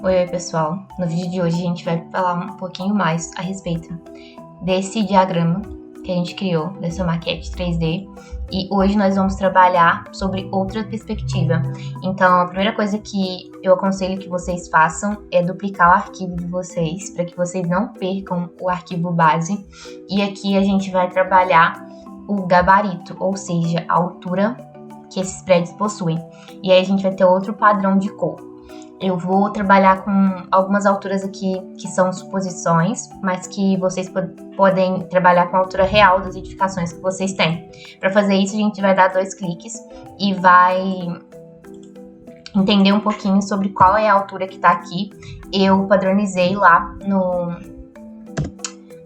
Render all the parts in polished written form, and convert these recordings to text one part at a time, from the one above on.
Oi, pessoal! No vídeo de hoje a gente vai falar um pouquinho mais a respeito desse diagrama que a gente criou, dessa maquete 3D, e hoje nós vamos trabalhar sobre outra perspectiva. Então, a primeira coisa que eu aconselho que vocês façam é duplicar o arquivo de vocês, para que vocês não percam o arquivo base. E aqui a gente vai trabalhar o gabarito, ou seja, a altura que esses prédios possuem. E aí a gente vai ter outro padrão de cor. Eu vou trabalhar com algumas alturas aqui que são suposições, mas que vocês podem trabalhar com a altura real das edificações que vocês têm. Para fazer isso, a gente vai dar 2 cliques e vai entender um pouquinho sobre qual é a altura que está aqui. Eu padronizei lá no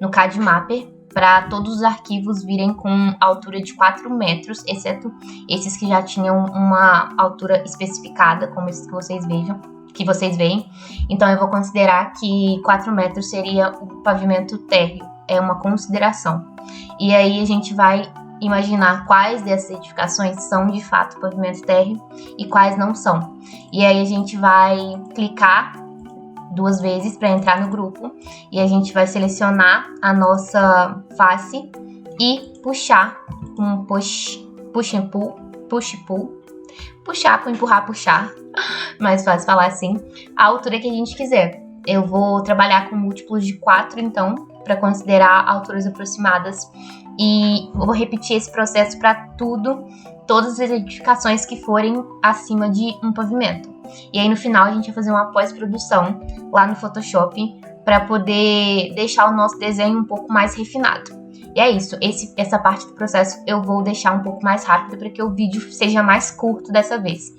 CAD Mapper para todos os arquivos virem com altura de 4 metros, exceto esses que já tinham uma altura especificada, como esses que vocês veem. Então eu vou considerar que 4 metros seria o pavimento térreo, é uma consideração. E aí a gente vai imaginar quais dessas edificações são de fato pavimento térreo e quais não são. E aí a gente vai clicar 2 vezes para entrar no grupo e a gente vai selecionar a nossa face e puxar um push and pull, puxar para empurrar, puxar, mais fácil falar assim, a altura que a gente quiser. Eu vou trabalhar com múltiplos de 4, então, para considerar alturas aproximadas, e vou repetir esse processo para todas as edificações que forem acima de um pavimento. E aí no final a gente vai fazer uma pós-produção lá no Photoshop para poder deixar o nosso desenho um pouco mais refinado. E é isso, essa parte do processo eu vou deixar um pouco mais rápido para que o vídeo seja mais curto dessa vez.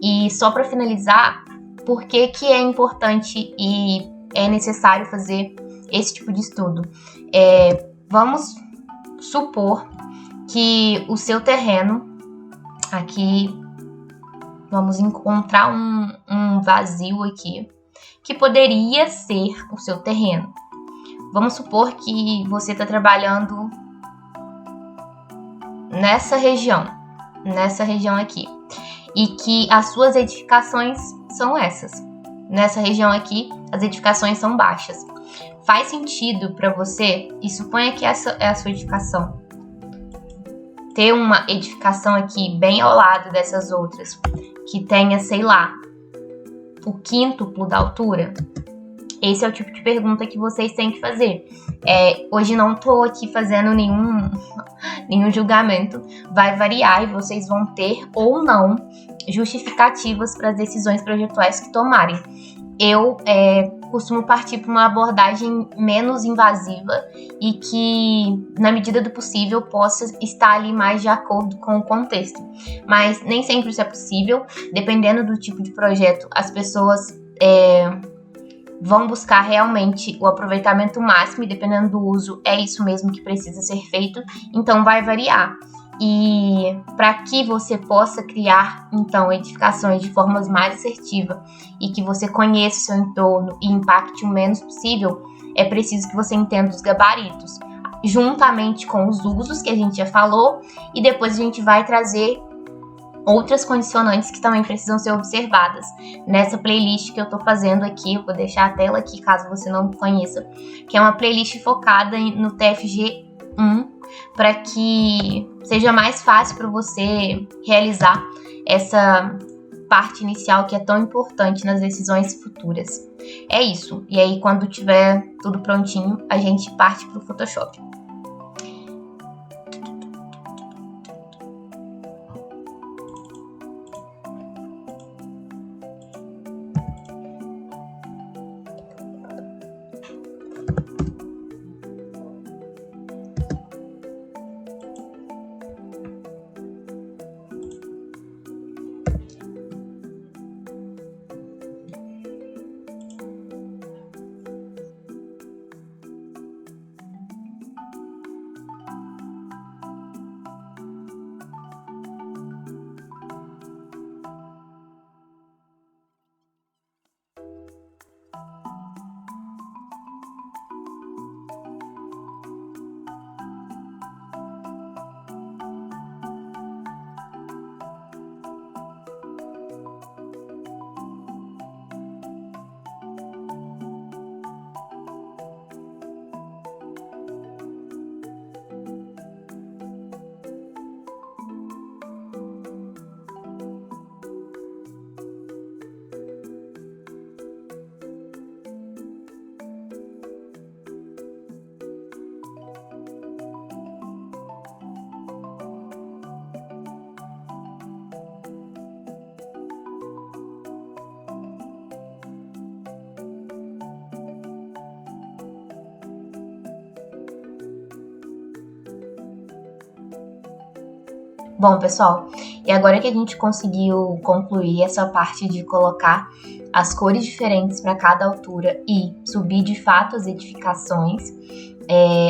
E só para finalizar, por que é importante e é necessário fazer esse tipo de estudo? Vamos supor que o seu terreno, aqui vamos encontrar um vazio aqui, que poderia ser o seu terreno. Vamos supor que você está trabalhando nessa região aqui, e que as suas edificações são essas. Nessa região aqui, as edificações são baixas. Faz sentido para você, e suponha que essa é a sua edificação, ter uma edificação aqui bem ao lado dessas outras, que tenha, sei lá, o quíntuplo da altura? Esse é o tipo de pergunta que vocês têm que fazer. Hoje não estou aqui fazendo nenhum julgamento. Vai variar e vocês vão ter ou não justificativas para as decisões projetuais que tomarem. Eu costumo partir para uma abordagem menos invasiva e que, na medida do possível, possa estar ali mais de acordo com o contexto. Mas nem sempre isso é possível. Dependendo do tipo de projeto, as pessoas vão buscar realmente o aproveitamento máximo e, dependendo do uso, é isso mesmo que precisa ser feito. Então, vai variar. E para que você possa criar, então, edificações de forma mais assertiva e que você conheça o seu entorno e impacte o menos possível, é preciso que você entenda os gabaritos, juntamente com os usos que a gente já falou, e depois a gente vai trazer outras condicionantes que também precisam ser observadas. Nessa playlist que eu tô fazendo aqui, eu vou deixar a tela aqui caso você não conheça, que é uma playlist focada no TFG1, para que seja mais fácil para você realizar essa parte inicial que é tão importante nas decisões futuras. É isso. E aí, quando tiver tudo prontinho, a gente parte para o Photoshop. Bom, pessoal, e agora que a gente conseguiu concluir essa parte de colocar as cores diferentes para cada altura e subir de fato as edificações,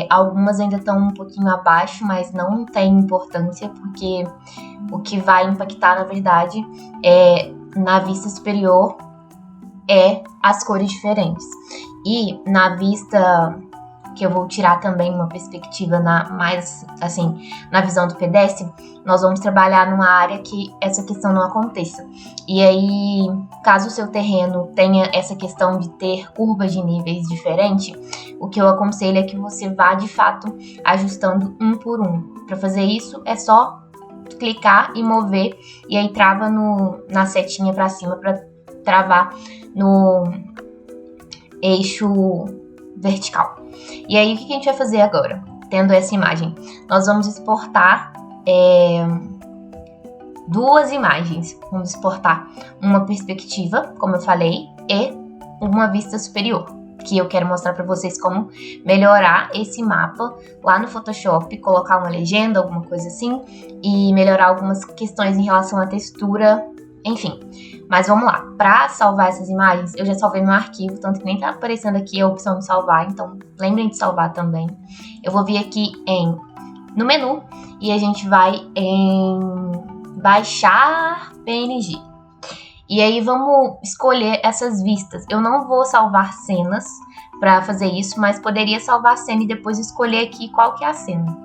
algumas ainda estão um pouquinho abaixo, mas não tem importância, porque o que vai impactar, na verdade, na vista superior as cores diferentes. E na vista que eu vou tirar também uma perspectiva mais assim, na visão do pedestre, nós vamos trabalhar numa área que essa questão não aconteça. E aí, caso o seu terreno tenha essa questão de ter curvas de níveis diferentes, o que eu aconselho é que você vá de fato ajustando um por um. Para fazer isso, é só clicar e mover, e aí trava na setinha para cima para travar no eixo vertical. E aí, o que a gente vai fazer agora? Tendo essa imagem, nós vamos exportar duas imagens. Vamos exportar uma perspectiva, como eu falei, e uma vista superior, que eu quero mostrar para vocês como melhorar esse mapa lá no Photoshop, colocar uma legenda, alguma coisa assim, e melhorar algumas questões em relação à textura, enfim. Mas vamos lá, para salvar essas imagens, eu já salvei meu arquivo, tanto que nem tá aparecendo aqui a opção de salvar, então lembrem de salvar também. Eu vou vir aqui no menu e a gente vai em baixar PNG. E aí vamos escolher essas vistas. Eu não vou salvar cenas para fazer isso, mas poderia salvar a cena e depois escolher aqui qual que é a cena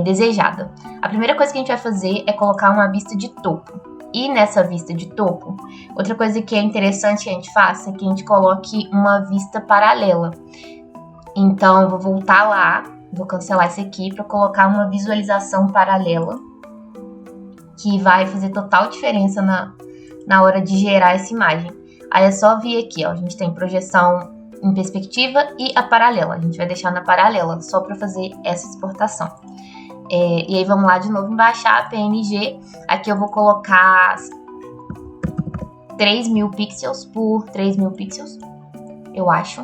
desejada. A primeira coisa que a gente vai fazer é colocar uma vista de topo. E nessa vista de topo, outra coisa que é interessante que a gente faça é que a gente coloque uma vista paralela. Então, eu vou voltar lá, vou cancelar isso aqui para colocar uma visualização paralela, que vai fazer total diferença na hora de gerar essa imagem. Aí é só vir aqui, ó, a gente tem projeção em perspectiva e a paralela. A gente vai deixar na paralela só para fazer essa exportação. E aí vamos lá de novo em baixar PNG. Aqui eu vou colocar 3.000 pixels por 3.000 pixels, eu acho,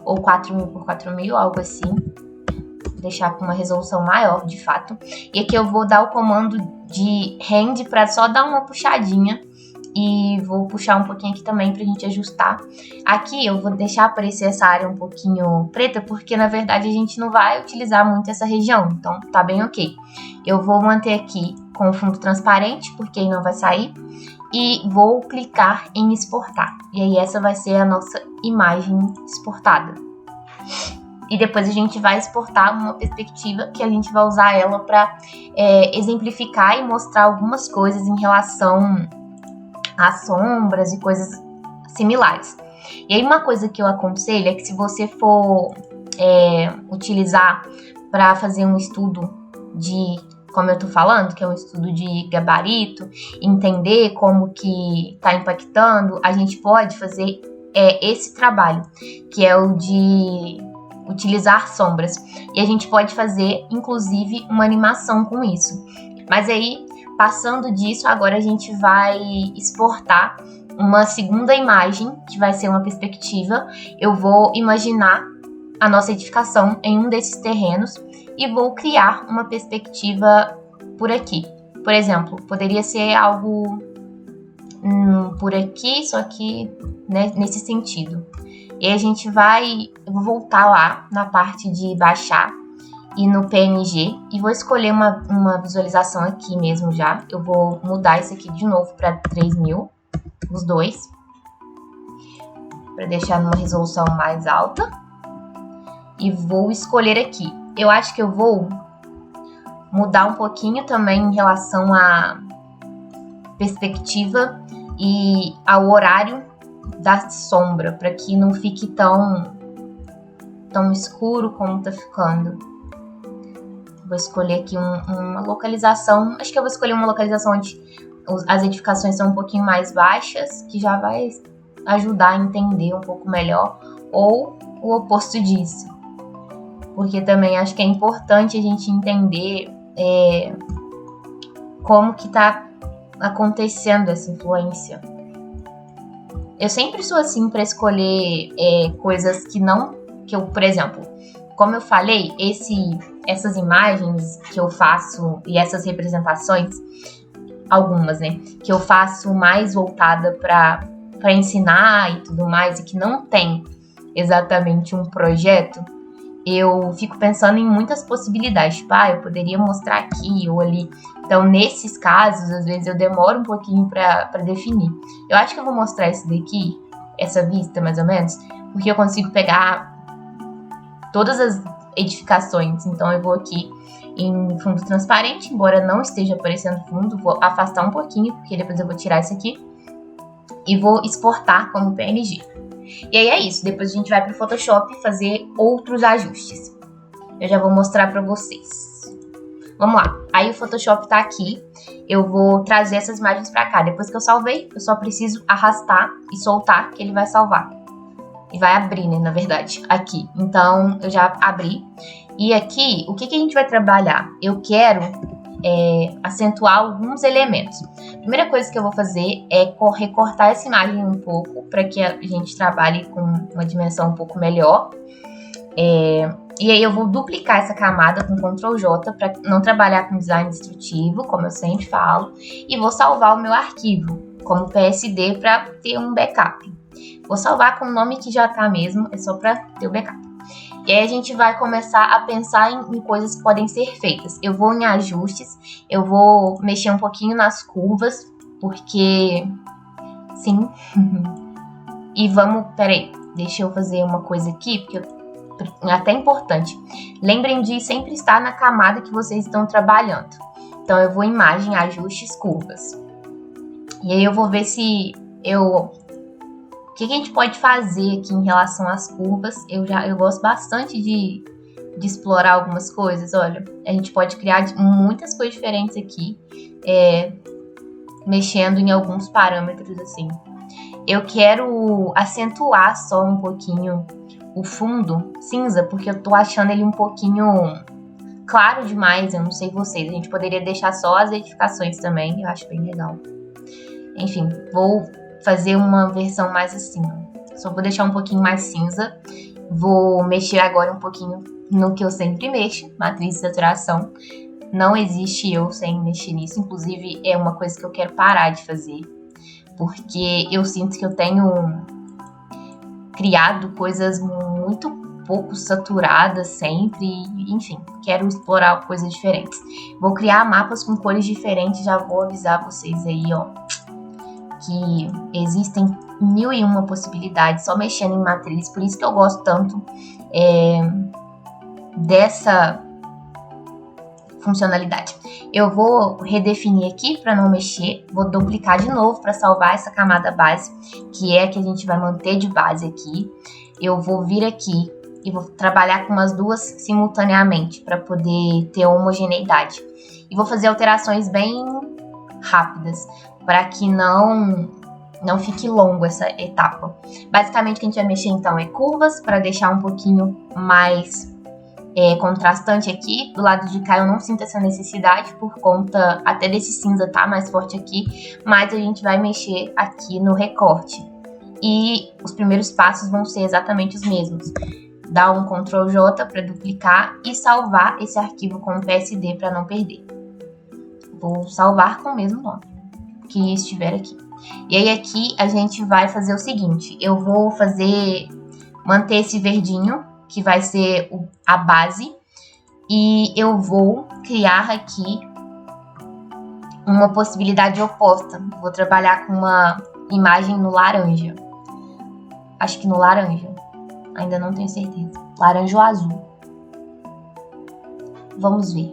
ou 4.000 por 4.000, algo assim. Vou deixar com uma resolução maior, de fato. E aqui eu vou dar o comando de rend para só dar uma puxadinha. E vou puxar um pouquinho aqui também pra gente ajustar. Aqui eu vou deixar aparecer essa área um pouquinho preta, porque na verdade a gente não vai utilizar muito essa região, então tá bem ok. Eu vou manter aqui com o fundo transparente, porque aí não vai sair. E vou clicar em exportar. E aí essa vai ser a nossa imagem exportada. E depois a gente vai exportar uma perspectiva que a gente vai usar ela para exemplificar e mostrar algumas coisas em relação as sombras e coisas similares. E aí uma coisa que eu aconselho é que se você for utilizar para fazer um estudo de, como eu tô falando, que é um estudo de gabarito, entender como que tá impactando, a gente pode fazer esse trabalho, que é o de utilizar sombras. E a gente pode fazer, inclusive, uma animação com isso. Mas aí, passando disso, agora a gente vai exportar uma segunda imagem, que vai ser uma perspectiva. Eu vou imaginar a nossa edificação em um desses terrenos e vou criar uma perspectiva por aqui. Por exemplo, poderia ser algo por aqui, só que nesse sentido. E a gente eu vou voltar lá na parte de baixar e no PNG, e vou escolher uma visualização aqui mesmo já. Eu vou mudar isso aqui de novo para 3.000, os dois, para deixar numa resolução mais alta. E vou escolher aqui. Eu acho que eu vou mudar um pouquinho também em relação à perspectiva e ao horário da sombra, para que não fique tão escuro como tá ficando. Vou escolher aqui uma localização. Acho que eu vou escolher uma localização onde as edificações são um pouquinho mais baixas, que já vai ajudar a entender um pouco melhor, ou o oposto disso. Porque também acho que é importante a gente entender como que tá acontecendo essa influência. Eu sempre sou assim para escolher coisas que eu, por exemplo, Como eu falei, essas imagens que eu faço e essas representações, algumas, né, que eu faço mais voltada para ensinar e tudo mais, e que não tem exatamente um projeto, eu fico pensando em muitas possibilidades. Tipo, eu poderia mostrar aqui ou ali. Então, nesses casos, às vezes eu demoro um pouquinho para definir. Eu acho que eu vou mostrar esse daqui, essa vista mais ou menos, porque eu consigo pegar todas as edificações. Então, eu vou aqui em fundo transparente, embora não esteja aparecendo fundo, vou afastar um pouquinho, porque depois eu vou tirar isso aqui e vou exportar como PNG. E aí é isso, depois a gente vai para o Photoshop fazer outros ajustes. Eu já vou mostrar para vocês. Vamos lá, aí o Photoshop tá aqui, eu vou trazer essas imagens para cá. Depois que eu salvei, eu só preciso arrastar e soltar que ele vai salvar. E vai abrir, né, na verdade, aqui. Então, eu já abri. E aqui, o que a gente vai trabalhar? Eu quero acentuar alguns elementos. A primeira coisa que eu vou fazer é recortar essa imagem um pouco, para que a gente trabalhe com uma dimensão um pouco melhor. E aí eu vou duplicar essa camada com Ctrl J, para não trabalhar com design destrutivo, como eu sempre falo. E vou salvar o meu arquivo como PSD para ter um backup. Vou salvar com o nome que já tá mesmo, é só para ter o backup. E aí a gente vai começar a pensar em coisas que podem ser feitas. Eu vou em ajustes, eu vou mexer um pouquinho nas curvas, porque sim. E peraí, deixa eu fazer uma coisa aqui, porque é até importante. Lembrem de sempre estar na camada que vocês estão trabalhando. Então eu vou em imagem, ajustes, curvas. E aí eu vou ver se o que a gente pode fazer aqui em relação às curvas. Eu gosto bastante de explorar algumas coisas. Olha, a gente pode criar muitas coisas diferentes aqui, mexendo em alguns parâmetros assim. Eu quero acentuar só um pouquinho o fundo cinza, porque eu tô achando ele um pouquinho claro demais. Eu não sei vocês, a gente poderia deixar só as edificações também, eu acho bem legal. Enfim, vou fazer uma versão mais assim, só vou deixar um pouquinho mais cinza. Vou mexer agora um pouquinho no que eu sempre mexo, matriz de saturação. Não existe eu sem mexer nisso, inclusive é uma coisa que eu quero parar de fazer, porque eu sinto que eu tenho criado coisas muito pouco saturadas sempre, enfim, quero explorar coisas diferentes. Vou criar mapas com cores diferentes, já vou avisar vocês aí, ó, que existem 1001 possibilidades só mexendo em matriz, por isso que eu gosto tanto dessa funcionalidade. Eu vou redefinir aqui para não mexer, vou duplicar de novo para salvar essa camada base, que é a que a gente vai manter de base aqui. Eu vou vir aqui e vou trabalhar com as duas simultaneamente para poder ter homogeneidade. E vou fazer alterações bem rápidas, para que não fique longo essa etapa. Basicamente o que a gente vai mexer então é curvas, para deixar um pouquinho mais contrastante aqui. Do lado de cá eu não sinto essa necessidade, por conta até desse cinza tá mais forte aqui, mas a gente vai mexer aqui no recorte. E os primeiros passos vão ser exatamente os mesmos. Dar um Ctrl J para duplicar e salvar esse arquivo como PSD para não perder. Vou salvar com o mesmo nome que estiver aqui. E aí aqui a gente vai fazer o seguinte, eu vou manter esse verdinho, que vai ser a base, e eu vou criar aqui uma possibilidade oposta. Vou trabalhar com uma imagem no laranja. Acho que no laranja, ainda não tenho certeza. Laranja ou azul. Vamos ver.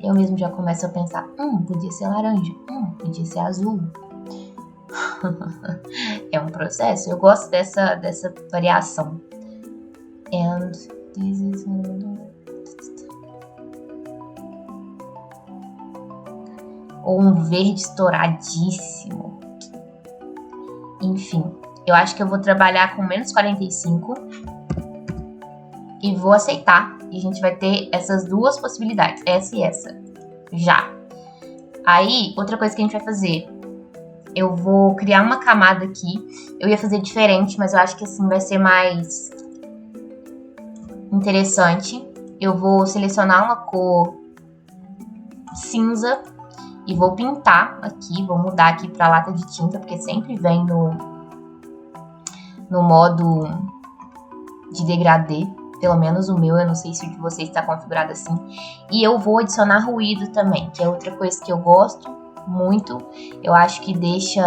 Eu mesmo já começo a pensar, podia ser laranja, podia ser azul. É um processo, eu gosto dessa variação. And this is... Ou um verde estouradíssimo. Enfim, eu acho que eu vou trabalhar com menos 45 e vou aceitar. E a gente vai ter essas duas possibilidades, essa e essa, já. Aí, outra coisa que a gente vai fazer, eu vou criar uma camada aqui. Eu ia fazer diferente, mas eu acho que assim vai ser mais interessante. Eu vou selecionar uma cor cinza e vou pintar aqui, vou mudar aqui para lata de tinta, porque sempre vem no modo de degradê, pelo menos o meu, eu não sei se o de vocês está configurado assim. E eu vou adicionar ruído também, que é outra coisa que eu gosto muito. Eu acho que deixa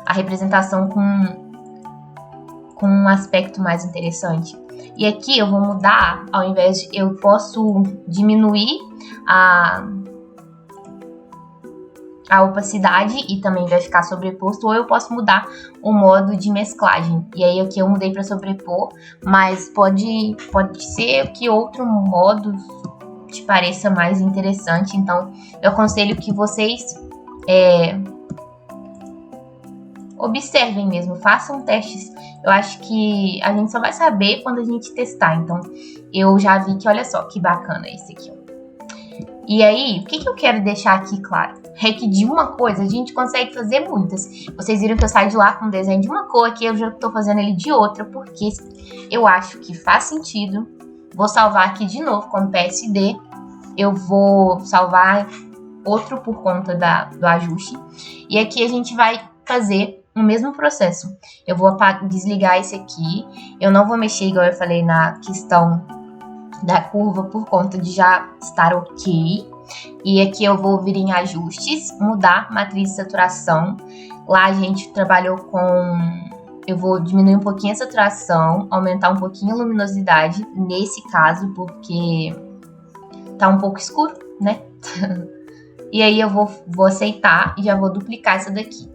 a representação com um aspecto mais interessante. E aqui eu vou mudar, ao invés de... eu posso diminuir a opacidade e também vai ficar sobreposto, ou eu posso mudar o modo de mesclagem. E aí aqui eu mudei para sobrepor, mas pode ser que outro modo te pareça mais interessante. Então eu aconselho que vocês observem mesmo, façam testes. Eu acho que a gente só vai saber quando a gente testar. Então eu já vi que, olha só, que bacana esse aqui, ó. E aí, o que eu quero deixar aqui claro? É que de uma coisa a gente consegue fazer muitas. Vocês viram que eu saí de lá com o desenho de uma cor, aqui eu já tô fazendo ele de outra, porque eu acho que faz sentido. Vou salvar aqui de novo como PSD. Eu vou salvar outro por conta do ajuste. E aqui a gente vai fazer o mesmo processo. Eu vou desligar esse aqui. Eu não vou mexer, igual eu falei, na questão da curva por conta de já estar ok. E aqui eu vou vir em ajustes, mudar matriz de saturação. Lá a gente trabalhou com... eu vou diminuir um pouquinho a saturação, aumentar um pouquinho a luminosidade, nesse caso, porque tá um pouco escuro, né? E aí eu vou aceitar e já vou duplicar essa daqui,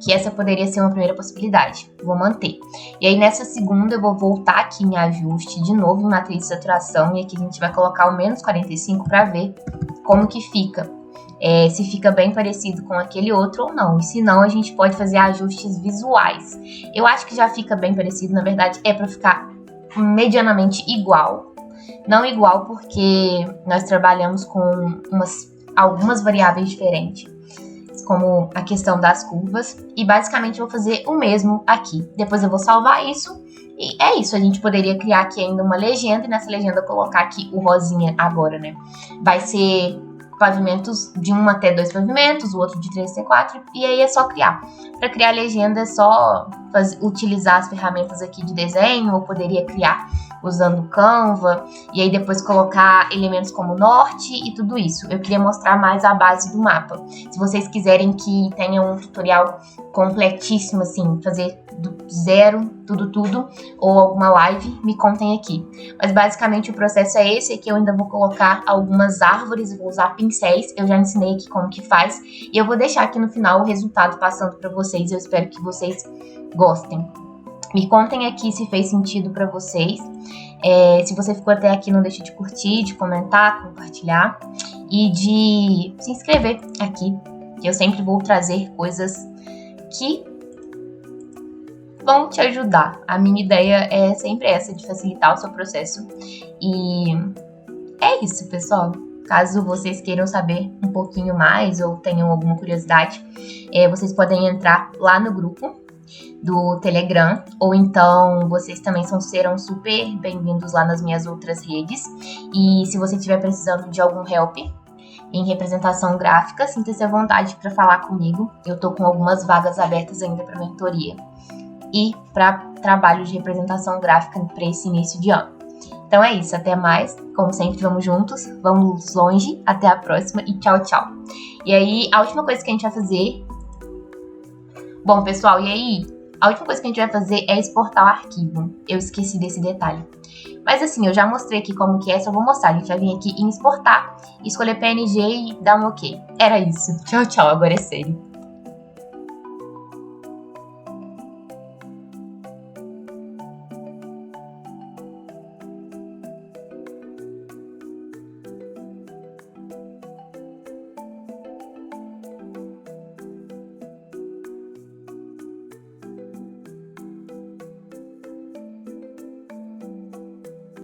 que essa poderia ser uma primeira possibilidade. Vou manter. E aí nessa segunda eu vou voltar aqui em ajuste, de novo em matriz de saturação, e aqui a gente vai colocar o menos 45 para ver como que fica. Se fica bem parecido com aquele outro ou não. E se não, a gente pode fazer ajustes visuais. Eu acho que já fica bem parecido, na verdade é para ficar medianamente igual. Não igual porque nós trabalhamos com algumas variáveis diferentes, como a questão das curvas, e basicamente eu vou fazer o mesmo aqui. Depois eu vou salvar isso, e é isso. A gente poderia criar aqui ainda uma legenda, e nessa legenda colocar aqui o rosinha agora, né? Vai ser pavimentos de 1 até 2 pavimentos, o outro de 3 até 4, e aí é só criar. Para criar legenda é só utilizar as ferramentas aqui de desenho, ou poderia criar usando o Canva, e aí depois colocar elementos como norte e tudo isso. Eu queria mostrar mais a base do mapa. Se vocês quiserem que tenha um tutorial completíssimo, assim, fazer do zero, tudo, ou alguma live, me contem aqui. Mas basicamente o processo é esse. Aqui eu ainda vou colocar algumas árvores, vou usar pincéis, eu já ensinei aqui como que faz, e eu vou deixar aqui no final o resultado passando para vocês. Eu espero que vocês gostem. Me contem aqui se fez sentido para vocês. Se você ficou até aqui, não deixe de curtir, de comentar, compartilhar e de se inscrever aqui, que eu sempre vou trazer coisas que vão te ajudar. A minha ideia é sempre essa, de facilitar o seu processo. E é isso, pessoal. Caso vocês queiram saber um pouquinho mais ou tenham alguma curiosidade, vocês podem entrar lá no grupo do Telegram, ou então vocês também serão super bem-vindos lá nas minhas outras redes. E se você estiver precisando de algum help em representação gráfica, sinta-se à vontade para falar comigo. Eu tô com algumas vagas abertas ainda para mentoria e para trabalho de representação gráfica para esse início de ano. Então é isso, até mais. Como sempre, vamos juntos, vamos longe, até a próxima e tchau, tchau. E aí, a última coisa que a gente vai fazer... Bom, pessoal, e aí, a última coisa que a gente vai fazer é exportar o arquivo. Eu esqueci desse detalhe. Mas assim, eu já mostrei aqui como que é, só vou mostrar. A gente vai vir aqui em exportar, escolher PNG e dar um OK. Era isso. Tchau, tchau, agora é sério.